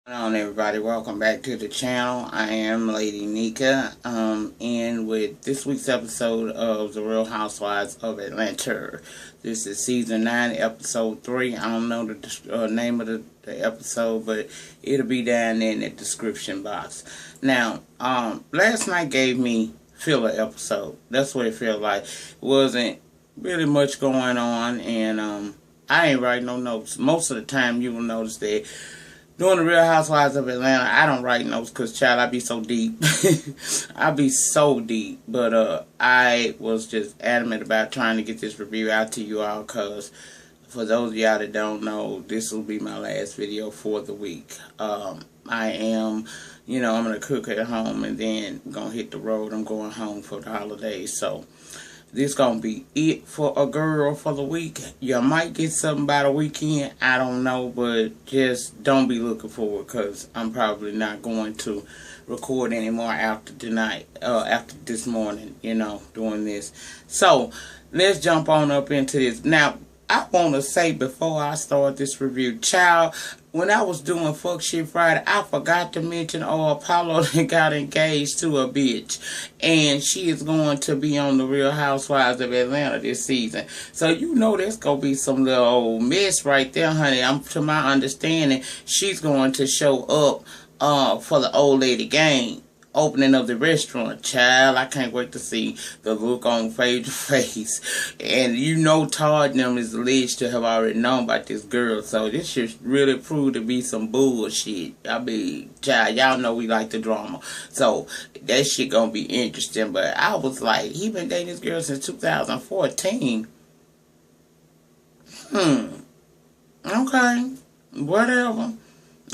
What's going on, everybody? Welcome back to the channel. I am Lady Nika, and with this week's episode of The Real Housewives of Atlanta. This is season 9, episode 3. I don't know the name of the episode, but it'll be down there in the description box. Now, last night gave me filler episode. That's what it felt like. It wasn't really much going on, and I ain't writing no notes. Most of the time, you will notice that doing the Real Housewives of Atlanta, I don't write notes because, child, I be so deep. I be so deep. But I was just adamant about trying to get this review out to you all because, for those of y'all that don't know, this will be my last video for the week. I am, I'm going to cook at home and then I'm going to hit the road. I'm going home for the holidays. So this gonna be it for a girl for the week. You might get something by the weekend. I don't know, but just don't be looking forward because I'm probably not going to record anymore after tonight, after this morning, doing this. So let's jump on up into this. Now, I want to say before I start this review, child, when I was doing Fuck Shit Friday, I forgot to mention, Apollo got engaged to a bitch. And she is going to be on The Real Housewives of Atlanta this season. So there's going to be some little old mess right there, honey. To my understanding, she's going to show up for the old lady gang opening of the restaurant. Child, I can't wait to see the look on Phaedra's face. And Todd and them is alleged to have already known about this girl, so this should really prove to be some bullshit. I mean, child, y'all know we like the drama, so that shit gonna be interesting. But I was like, he been dating this girl since 2014. Okay, whatever,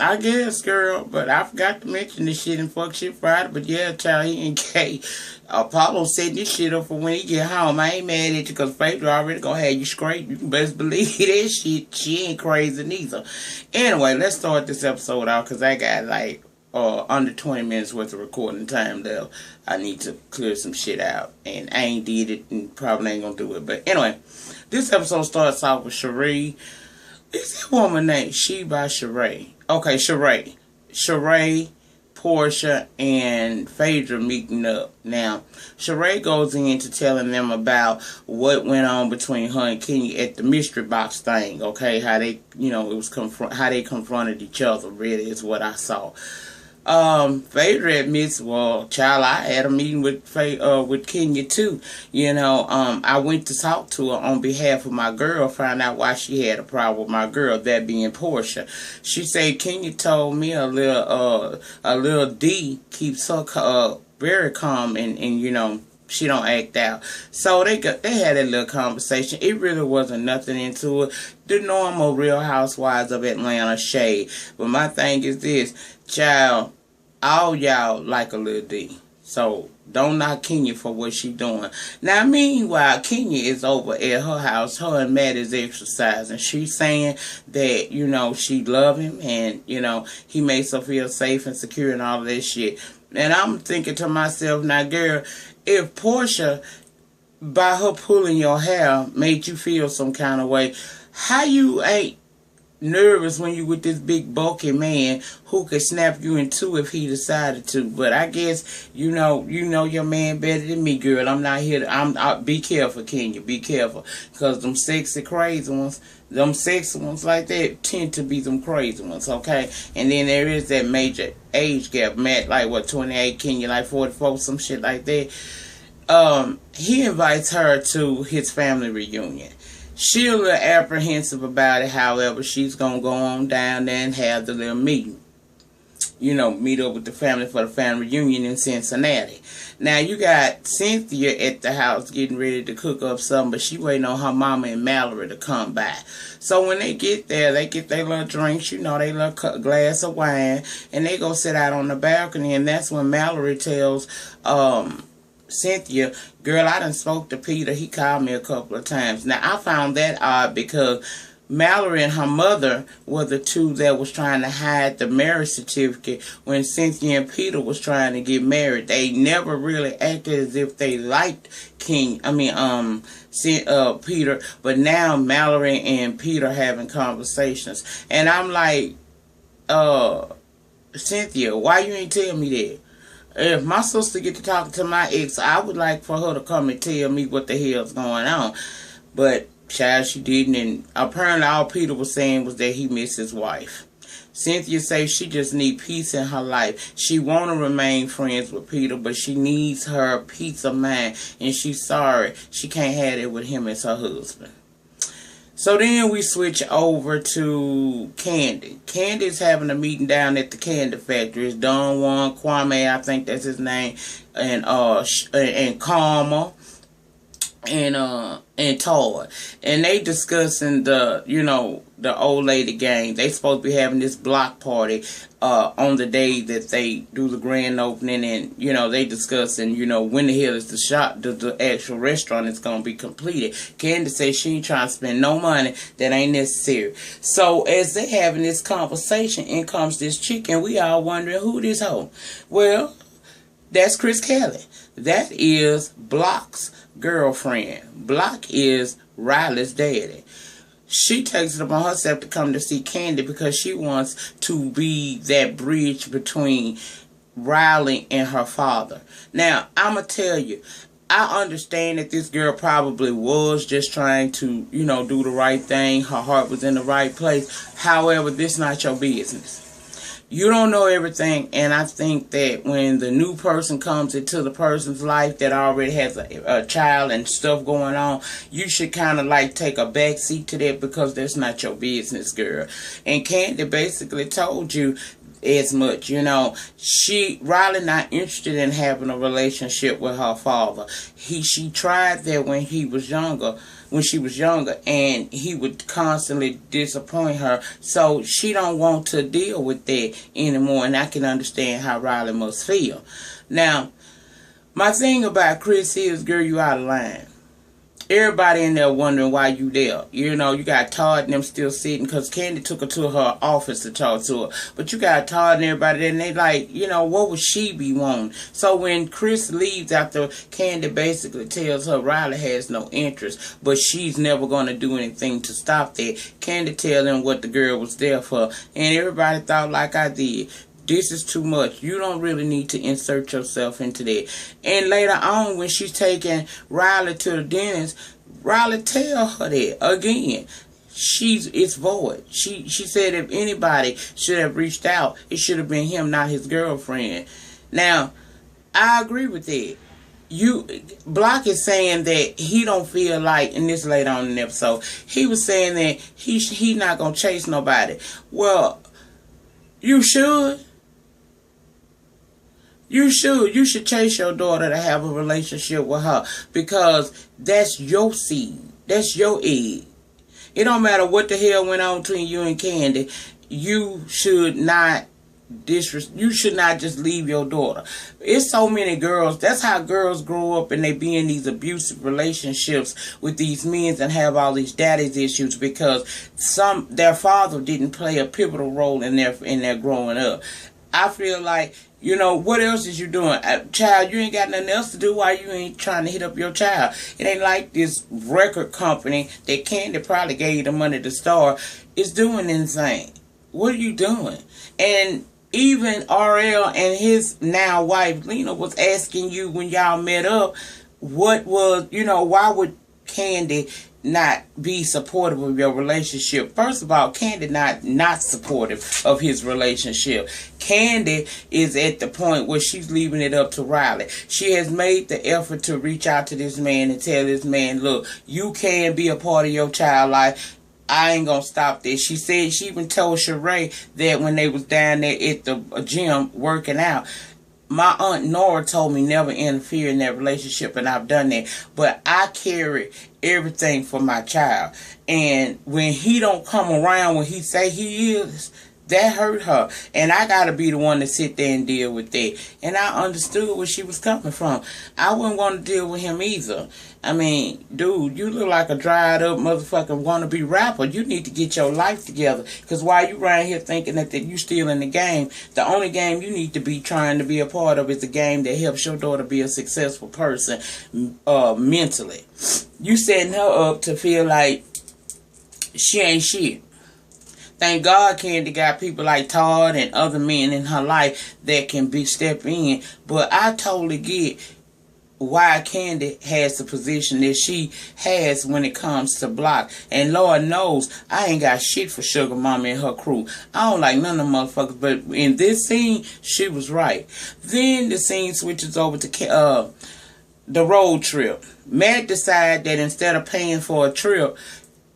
I guess, girl, but I forgot to mention this shit in Fuck Shit Friday. But yeah, child, he ain't gay. Apollo setting this shit up for when he get home. I ain't mad at you because Phaedra already gonna have you straight. You can best believe that shit. She ain't crazy neither. Anyway, let's start this episode out because I got like under 20 minutes worth of recording time left. I need to clear some shit out, and I ain't did it and probably ain't gonna do it. But anyway, this episode starts off with Sheree. Is that woman named She by Sheree? Okay, Sheree, Porsha, and Phaedra meeting up. Now, Sheree goes into telling them about what went on between her and Kenya at the mystery box thing. Okay, how they, it was how they confronted each other. Really, is what I saw. Phaedra admits, well, child, I had a meeting with Kenya too. I went to talk to her on behalf of my girl, find out why she had a problem with my girl, that being Porsha. She said Kenya told me a little D keeps her very calm and she don't act out. So they had a little conversation. It really wasn't nothing into it. The normal Real Housewives of Atlanta shade. But my thing is this, child, all y'all like a little D. So don't knock Kenya for what she doing. Now, meanwhile, Kenya is over at her house. Her and Matt is exercising. She's saying that, she love him and, he makes her feel safe and secure and all of that shit. And I'm thinking to myself, now, girl, if Porsha, by her pulling your hair, made you feel some kind of way, how you ain't nervous when you with this big bulky man who could snap you in two if he decided to? But I guess you know your man better than me, girl. I'm not here to, be careful, Kenya, be careful, because them sexy crazy ones, them sexy ones like that tend to be them crazy ones, okay? And then there is that major age gap. Matt like what, 28, Kenya like 44, some shit like that. He invites her to his family reunion. She's a little apprehensive about it. However, she's going to go on down there and have the little meeting. Meet up with the family for the family reunion in Cincinnati. Now, you got Cynthia at the house getting ready to cook up something, but she waiting on her mama and Mallory to come by. So when they get there, they get their little drinks, their little glass of wine, and they go sit out on the balcony, and that's when Mallory tells Cynthia, girl, I done spoke to Peter. He called me a couple of times. Now, I found that odd because Mallory and her mother were the two that was trying to hide the marriage certificate when Cynthia and Peter was trying to get married. They never really acted as if they liked Peter. But now Mallory and Peter having conversations. And I'm like, Cynthia, why you ain't tell me that? If my sister get to talking to my ex, I would like for her to come and tell me what the hell's going on. But, child, she didn't. And apparently all Peter was saying was that he missed his wife. Cynthia says she just need peace in her life. She want to remain friends with Peter, but she needs her peace of mind. And she's sorry she can't have it with him as her husband. So then we switch over to Kandi. Kandi's having a meeting down at the candy factory. It's Don Juan, Kwame, I think that's his name, and Karma and Todd. And they discussing the old lady gang. They supposed to be having this block party on the day that they do the grand opening, and they discussing when the hell is the actual restaurant is gonna be completed. Kandi says she ain't trying to spend no money that ain't necessary. So as they having this conversation, in comes this chick, and we all wondering who this hoe. Well, that's Chris Kelly. That is Block's girlfriend. Block is Riley's daddy. She takes it upon herself to come to see Kandi because she wants to be that bridge between Riley and her father. Now, I'm going to tell you, I understand that this girl probably was just trying to, do the right thing. Her heart was in the right place. However, this is not your business. You don't know everything, and I think that when the new person comes into the person's life that already has a child and stuff going on, you should kind of like take a back seat to that because that's not your business, girl. And Kandi basically told you as much. Riley not interested in having a relationship with her father. She tried that when she was younger, and he would constantly disappoint her. So she don't want to deal with that anymore, and I can understand how Riley must feel. Now, my thing about Chris is, girl, you out of line. Everybody in there wondering why you there. You got Todd and them still sitting because Kandi took her to her office to talk to her. But you got Todd and everybody there, and they like, what would she be wanting? So when Chris leaves after Kandi basically tells her Riley has no interest, but she's never going to do anything to stop that, Kandi tells them what the girl was there for. And everybody thought like I did. This is too much. You don't really need to insert yourself into that. And later on, when she's taking Riley to the dentist, Riley tell her that again. It's void. She said if anybody should have reached out, it should have been him, not his girlfriend. Now, I agree with that. Block is saying that he don't feel like, and this later on in the episode, he was saying that he not gonna chase nobody. Well, you should. You should chase your daughter to have a relationship with her because that's your seed. That's your egg. It don't matter what the hell went on between you and Kandi. You should not just leave your daughter. It's so many girls. That's how girls grow up and they be in these abusive relationships with these men and have all these daddy's issues because their father didn't play a pivotal role in their growing up. I feel like, what else is you doing? Child, you ain't got nothing else to do while you ain't trying to hit up your child. It ain't like this record company that Kandi probably gave you the money to start is doing anything. What are you doing? And even RL and his now wife, Lena, was asking you when y'all met up, why would Kandi not be supportive of your relationship? First of all, Kandi not supportive of his relationship. Kandi is at the point where she's leaving it up to Riley. She has made the effort to reach out to this man and tell this man, look, you can be a part of your child life. I ain't gonna stop this. She said she even told Sheree that when they was down there at the gym working out, my Aunt Nora told me never interfere in that relationship, and I've done that. But I carry everything for my child. And when he don't come around when he say he is, that hurt her. And I got to be the one to sit there and deal with that. And I understood where she was coming from. I wouldn't want to deal with him either. I mean, dude, you look like a dried up motherfucking wannabe rapper. You need to get your life together. Because while you around here thinking that you still in the game, the only game you need to be trying to be a part of is the game that helps your daughter be a successful person mentally. You setting her up to feel like she ain't shit. Thank God Kandi got people like Todd and other men in her life that can step in. But I totally get why Kandi has the position that she has when it comes to Block. And Lord knows, I ain't got shit for Sugar Mama and her crew. I don't like none of them motherfuckers. But in this scene, she was right. Then the scene switches over to the road trip. Matt decided that instead of paying for a trip,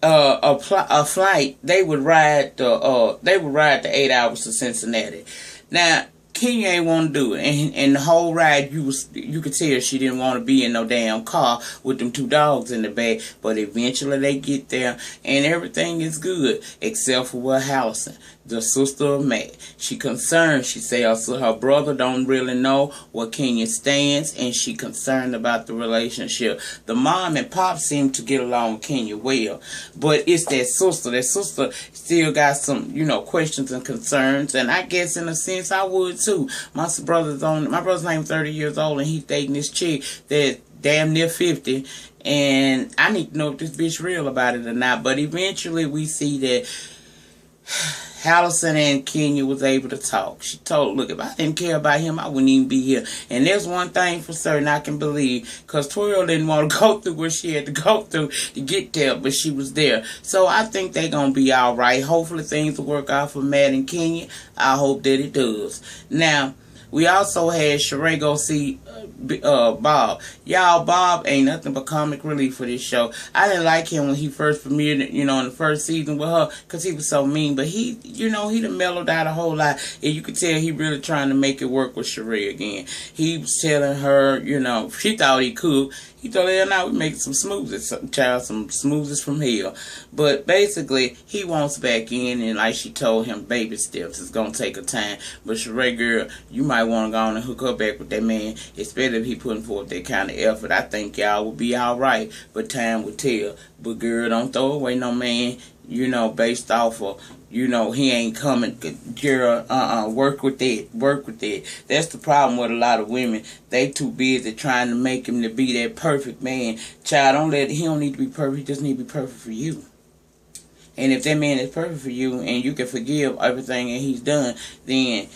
a flight, they would ride the 8 hours to Cincinnati. Now, Kenya ain't want to do it, and the whole ride you could tell she didn't want to be in no damn car with them 2 dogs in the back. But eventually they get there, and everything is good except for what Allison, the sister of Matt. She concerned. She say also her brother don't really know what Kenya stands, and she concerned about the relationship. The mom and pop seem to get along with Kenya well, but it's that sister. That sister still got some, questions and concerns, and I guess in a sense I would too. My brother's name 30 years old, and he's dating this chick that damn near 50, and I need to know if this bitch real about it or not. But eventually we see that Allison and Kenya was able to talk. She told, look, if I didn't care about him, I wouldn't even be here. And there's one thing for certain I can believe, because Twirl didn't want to go through what she had to go through to get there, but she was there. So I think they're going to be all right. Hopefully things will work out for Matt and Kenya. I hope that it does. Now, we also had Sheree go see Bob. Y'all, Bob ain't nothing but comic relief for this show. I didn't like him when he first premiered, in the first season with her, because he was so mean. But he, he done mellowed out a whole lot. And you could tell he really trying to make it work with Sheree again. He was telling her, she thought he could. He told her, now we making some smoothies, child, some smoothies from hell. But basically, he wants back in, and like she told him, baby steps. It's going to take a time. But Sheree, girl, you might want to go on and hook her back with that man, especially if he putting forth that kind of effort. I think y'all will be all right, but time will tell. But girl, don't throw away no man, based off of, he ain't coming. Girl, work with it. Work with it. That's the problem with a lot of women. They too busy trying to make him to be that perfect man. Child, he don't need to be perfect. He just need to be perfect for you. And if that man is perfect for you and you can forgive everything that he's done, then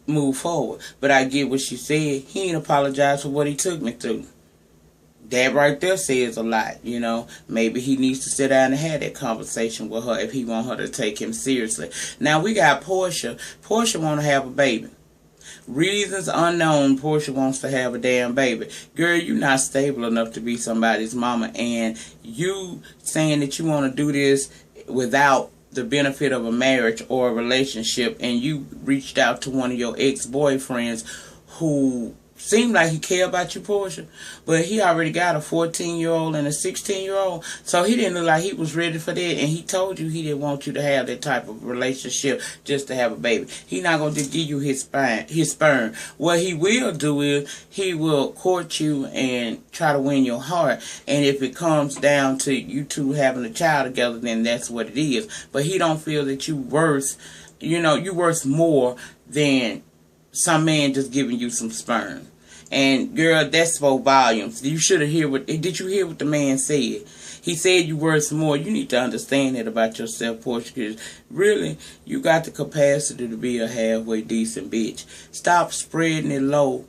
move forward. But I get what she said. He ain't apologized for what he took me through. That right there says a lot, Maybe he needs to sit down and have that conversation with her if he want her to take him seriously. Now, we got Porsha. Porsha want to have a baby. Reasons unknown, Porsha wants to have a damn baby. Girl, you not stable enough to be somebody's mama. And you saying that you want to do this without the benefit of a marriage or a relationship, and you reached out to one of your ex-boyfriends who seemed like he cared about you, Porsha, but he already got a 14-year-old and a 16-year-old, so he didn't look like he was ready for that, and he told you he didn't want you to have that type of relationship just to have a baby. He not going to just give you his sperm. What he will do is he will court you and try to win your heart, and if it comes down to you two having a child together, then that's what it is. But he don't feel that you worth, you worth more than some man just giving you some sperm. And girl, that spoke volumes. Did you hear what the man said? He said you worth more. You need to understand that about yourself, Porsha, because really, you got the capacity to be a halfway decent bitch. Stop spreading it low.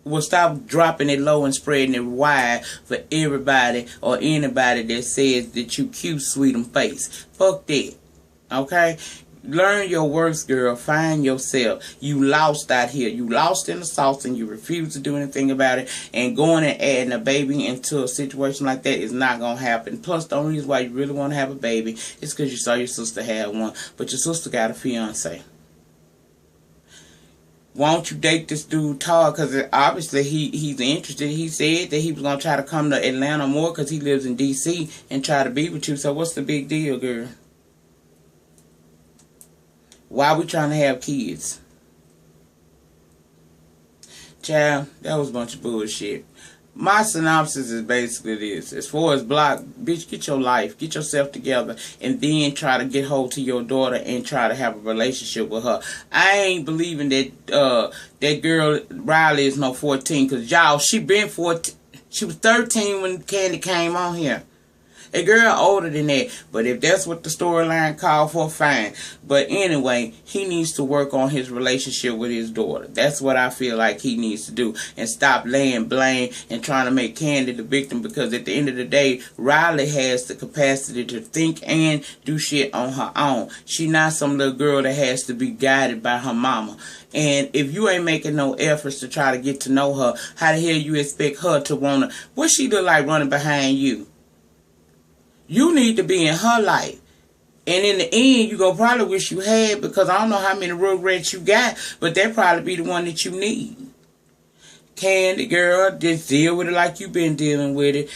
Well, stop dropping it low and spreading it wide for everybody or anybody that says that you cute, sweet, and face. Fuck that. Okay? Learn your worth, girl. Find yourself. You lost out here. You lost in the sauce and you refuse to do anything about it. And going and adding a baby into a situation like that is not going to happen. Plus, the only reason why you really want to have a baby is because you saw your sister have one. But your sister got a fiance. Why don't you date this dude, Todd? Because obviously he's interested. He said that he was going to try to come to Atlanta more because he lives in D.C. and try to be with you. So what's the big deal, girl? Why are we trying to have kids? Child, that was a bunch of bullshit. My synopsis is basically this. As far as Block, bitch, get your life. Get yourself together. And then try to get hold to your daughter and try to have a relationship with her. I ain't believing that that girl Riley is no 14. Because, y'all, she been 14. She was 13 when Kandi came on here. A girl older than that. But if that's what the storyline called for, fine. But anyway, he needs to work on his relationship with his daughter. That's what I feel like he needs to do. And stop laying blame and trying to make Kandi the victim, because at the end of the day, Riley has the capacity to think and do shit on her own. She not some little girl that has to be guided by her mama. And if you ain't making no efforts to try to get to know her, how the hell you expect her to want to... What she look like running behind you? You need to be in her life. And in the end, you gonna probably wish you had, because I don't know how many rugrats you got, but that probably be the one that you need. Kandi, girl, just deal with it like you've been dealing with it.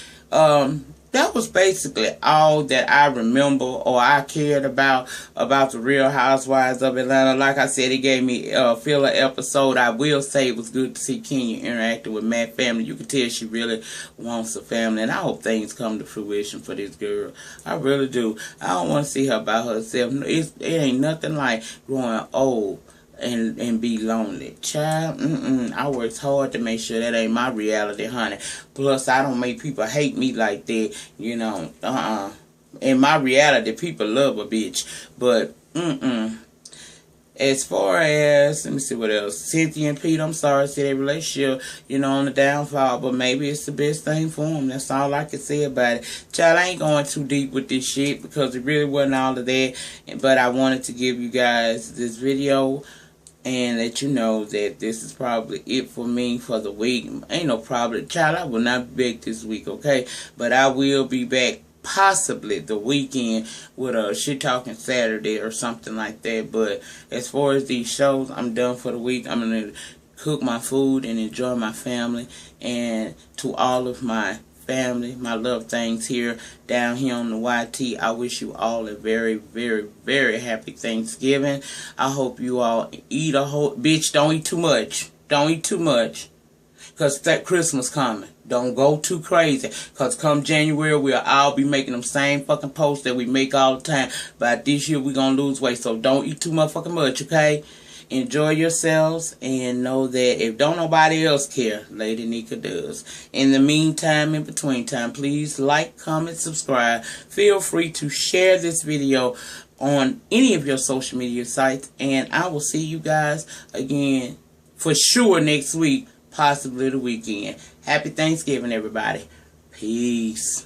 That was basically all that I remember or I cared about the Real Housewives of Atlanta. Like I said, it gave me a filler episode. I will say it was good to see Kenya interacting with Matt's family. You can tell she really wants a family, and I hope things come to fruition for this girl. I really do. I don't want to see her by herself. It ain't nothing like growing old and be lonely. Child, I worked hard to make sure that ain't my reality, honey. Plus, I don't make people hate me like that, you know. In my reality, people love a bitch. But, as far as, let me see what else. Cynthia and Peter, I'm sorry to see their relationship, you know, on the downfall. But maybe it's the best thing for them. That's all I can say about it. Child, I ain't going too deep with this shit, because it really wasn't all of that. But I wanted to give you guys this video and let you know that this is probably it for me for the week. Ain't no problem. Child, I will not be back this week, okay? But I will be back possibly the weekend with a Shit Talking Saturday or something like that. But as far as these shows, I'm done for the week. I'm going to cook my food and enjoy my family. And to all of my family, my Lovethangs here down here on the YT, I wish you all a very, very, very happy Thanksgiving. I hope you all eat a whole... Bitch, don't eat too much. Don't eat too much, because that Christmas coming. Don't go too crazy, because come January, we'll all be making them same fucking posts that we make all the time. But this year, we're going to lose weight, so don't eat too motherfucking much, okay? Enjoy yourselves, and know that if don't nobody else care, Lady Nika does. In the meantime, in between time, please like, comment, subscribe. Feel free to share this video on any of your social media sites, and I will see you guys again for sure next week, possibly the weekend. Happy Thanksgiving, everybody. Peace.